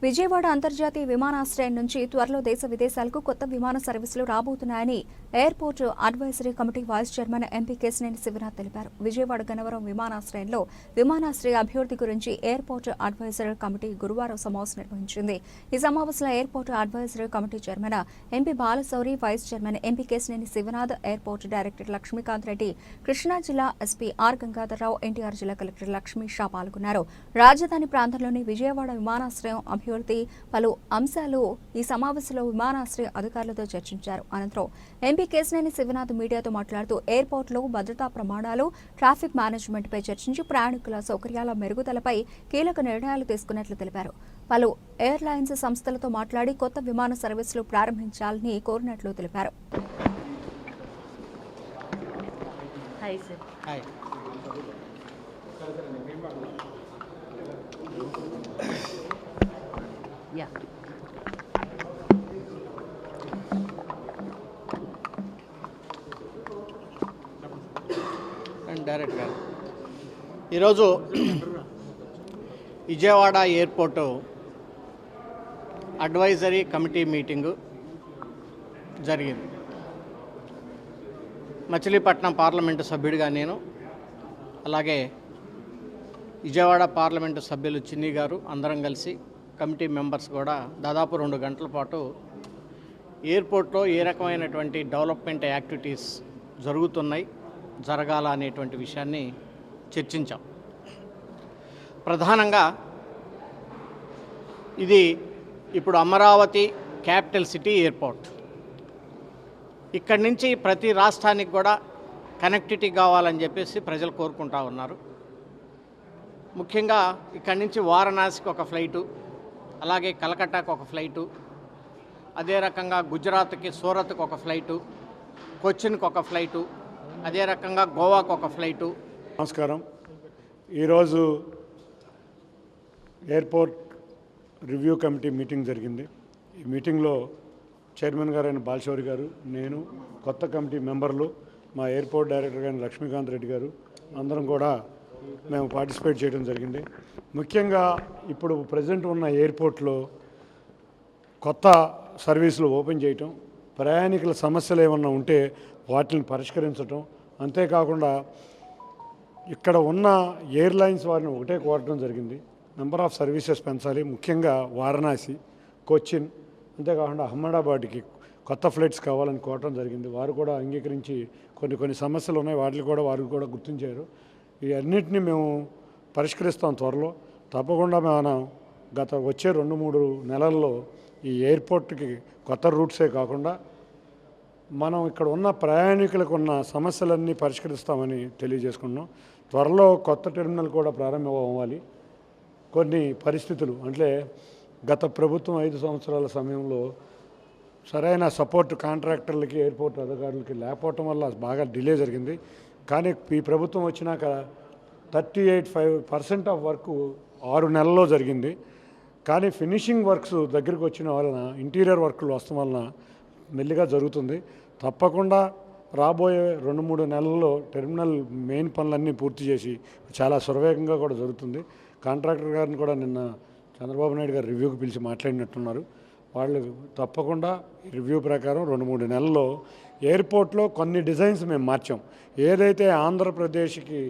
విజయవాడ అంతర్జాతీయ విమానాశ్రయం నుంచి త్వరలో దేశ విదేశాలకు కొత్త విమాన సర్వీసులు రాబోతున్నాయని airport advisory committee vice chairman MP Kesineni Sivanath తెలిపారు. విజయవాడ గన్నవరం విమానాశ్రయంలో విమానాశ్రయ అభివృద్ధి గురించి ఎయిర్పోర్ట్ అడ్వైజరీ కమిటీ గురువారం సమావేశం నిర్వహించింది. ఈ సమావేశంలో airport advisory committee chairman MP Balashowry, vice chairman MP Kesineni Sivanath, airport director Lakshmikanth Reddy, Krishna జిల్లా ఎస్పీ ఆర్ గంగాధర్రావు, ఎన్టీఆర్ జిల్లా కలెక్టర్ లక్ష్మీ షా పాల్గొన్నారు. రాజధాని ప్రాంతంలోని విజయవాడ విమానాశ్రయం అభివృద్ధి పలు అంశాలు ఈ సమావేశంలో విమానాశ్రయ అధికారులతో చర్చించారు. అనంతరం ఎంపీ కేశినేని శివనాథ్ మీడియాతో మాట్లాడుతూ ఎయిర్పోర్టులో భద్రతా ప్రమాణాలు, ట్రాఫిక్ మేనేజ్మెంట్ పై చర్చించి ప్రయాణికుల సౌకర్యాల మెరుగుదలపై కీలక నిర్ణయాలు తీసుకున్నట్లు తెలిపారు. పలు ఎయిర్లైన్స్ సంస్థలతో మాట్లాడి కొత్త విమాన సర్వీసులు ప్రారంభించాలని కోరినట్లు తెలిపారు. డైరెక్ట్ గారు ఈరోజు Vijayawada airport advisory committee meeting జరిగింది. మచిలీపట్నం పార్లమెంటు సభ్యుడిగా నేను, అలాగే విజయవాడ పార్లమెంటు సభ్యులు చిన్ని గారు అందరం కలిసి కమిటీ మెంబర్స్ కూడా దాదాపు 2 గంటల పాటు ఎయిర్పోర్ట్లో ఏ రకమైనటువంటి డెవలప్మెంట్ యాక్టివిటీస్ జరుగుతున్నాయి, జరగాల అనేటువంటి విషయాన్ని చర్చించాం. ప్రధానంగా ఇది ఇప్పుడు అమరావతి క్యాపిటల్ సిటీ ఎయిర్పోర్ట్. ఇక్కడి నుంచి ప్రతి రాష్ట్రానికి కూడా కనెక్టివిటీ కావాలని చెప్పేసి ప్రజలు కోరుకుంటా ఉన్నారు. ముఖ్యంగా ఇక్కడి నుంచి వారణాసికి ఒక ఫ్లైటు, అలాగే కలకట్టాకు ఒక ఫ్లైటు, అదే రకంగా గుజరాత్కి సూరత్కి ఒక ఫ్లైటు, కొచ్చిన్కి ఒక ఫ్లైటు, అదే రకంగా గోవాకు ఒక ఫ్లైటు. నమస్కారం. ఈరోజు ఎయిర్పోర్ట్ రివ్యూ కమిటీ మీటింగ్ జరిగింది. ఈ మీటింగ్లో చైర్మన్ గారైన బాలశౌరి గారు, నేను, కొత్త కమిటీ మెంబర్లు, మా ఎయిర్పోర్ట్ డైరెక్టర్ గారైన లక్ష్మీకాంత్ రెడ్డి గారు అందరం కూడా మేము పార్టిసిపేట్ చేయడం జరిగింది. ముఖ్యంగా ఇప్పుడు ప్రజెంట్ ఉన్న ఎయిర్పోర్ట్లో కొత్త సర్వీసులు ఓపెన్ చేయటం, ప్రయాణికుల సమస్యలు ఏమన్నా ఉంటే వాటిని పరిష్కరించటం, అంతేకాకుండా ఇక్కడ ఉన్న ఎయిర్లైన్స్ వారిని ఒకటే కోరటం జరిగింది, నెంబర్ ఆఫ్ సర్వీసెస్ పెంచాలి. ముఖ్యంగా వారణాసి, కొచ్చిన్, అంతేకాకుండా అహ్మదాబాద్కి కొత్త ఫ్లైట్స్ కావాలని కోరటం జరిగింది. వారు కూడా అంగీకరించి కొన్ని సమస్యలు ఉన్నాయి, వాటిని కూడా వారు కూడా గుర్తించారు. ఈ అన్నింటినీ మేము పరిష్కరిస్తాం త్వరలో. తప్పకుండా మనం వచ్చే 2-3 నెలల్లో ఈ ఎయిర్పోర్ట్కి కొత్త రూట్సే కాకుండా మనం ఇక్కడ ఉన్న ప్రయాణికులకు ఉన్న సమస్యలన్నీ పరిష్కరిస్తామని తెలియజేసుకున్నాం. త్వరలో కొత్త టెర్మినల్ కూడా ప్రారంభం అవ్వాలి. కొన్ని పరిస్థితులు అంటే గత ప్రభుత్వం 5 సంవత్సరాల సమయంలో సరైన సపోర్ట్ కాంట్రాక్టర్లకి, ఎయిర్పోర్ట్ అధికారులకి లేకపోవటం వల్ల బాగా డిలే జరిగింది. కానీ ఈ ప్రభుత్వం వచ్చినాక 38% ఆఫ్ వర్క్ 6 నెలల్లో జరిగింది. కానీ ఫినిషింగ్ వర్క్స్ దగ్గరికి వచ్చిన వలన, ఇంటీరియర్ వర్క్లు వస్తాం వలన మెల్లిగా జరుగుతుంది. తప్పకుండా రాబోయే 2-3 నెలల్లో టెర్మినల్ మెయిన్ పనులన్నీ పూర్తి చేసి చాలా సురవేగంగా కూడా జరుగుతుంది. కాంట్రాక్టర్ గారిని కూడా నిన్న చంద్రబాబు నాయుడు గారు రివ్యూకి పిలిచి మాట్లాడినట్టున్నారు. వాళ్ళు తప్పకుండా రివ్యూ ప్రకారం 2-3 నెలల్లో ఎయిర్పోర్ట్లో కొన్ని డిజైన్స్ మేము మార్చాం. ఏదైతే ఆంధ్రప్రదేశ్కి,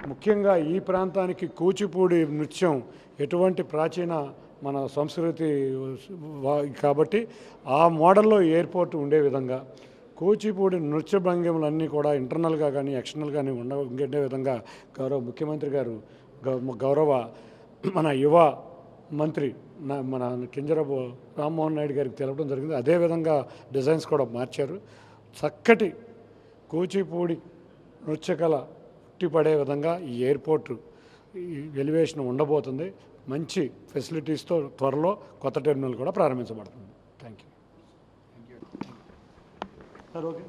ముఖ్యంగా ఈ ప్రాంతానికి కూచిపూడి నృత్యం ఎటువంటి ప్రాచీన మన సంస్కృతి కాబట్టి ఆ మోడల్లో ఎయిర్పోర్ట్ ఉండే విధంగా కూచిపూడి నృత్య భంగిమలన్నీ కూడా ఇంటర్నల్గా కానీ ఎక్స్టర్నల్ కానీ ఉండే విధంగా గౌరవ ముఖ్యమంత్రి గారు, గౌరవ మన యువ మంత్రి మన కింజరాపు రామ్మోహన్ నాయుడు గారికి తెలపడం జరిగింది. అదేవిధంగా డిజైన్స్ కూడా మార్చారు. చక్కటి కూచిపూడి నృత్యకళ ఉట్టిపడే విధంగా ఈ ఎయిర్పోర్ట్ ఎలివేషన్ ఉండబోతుంది. మంచి ఫెసిలిటీస్తో త్వరలో కొత్త టెర్మినల్ కూడా ప్రారంభించబడుతుంది. Thank you. Sir okay.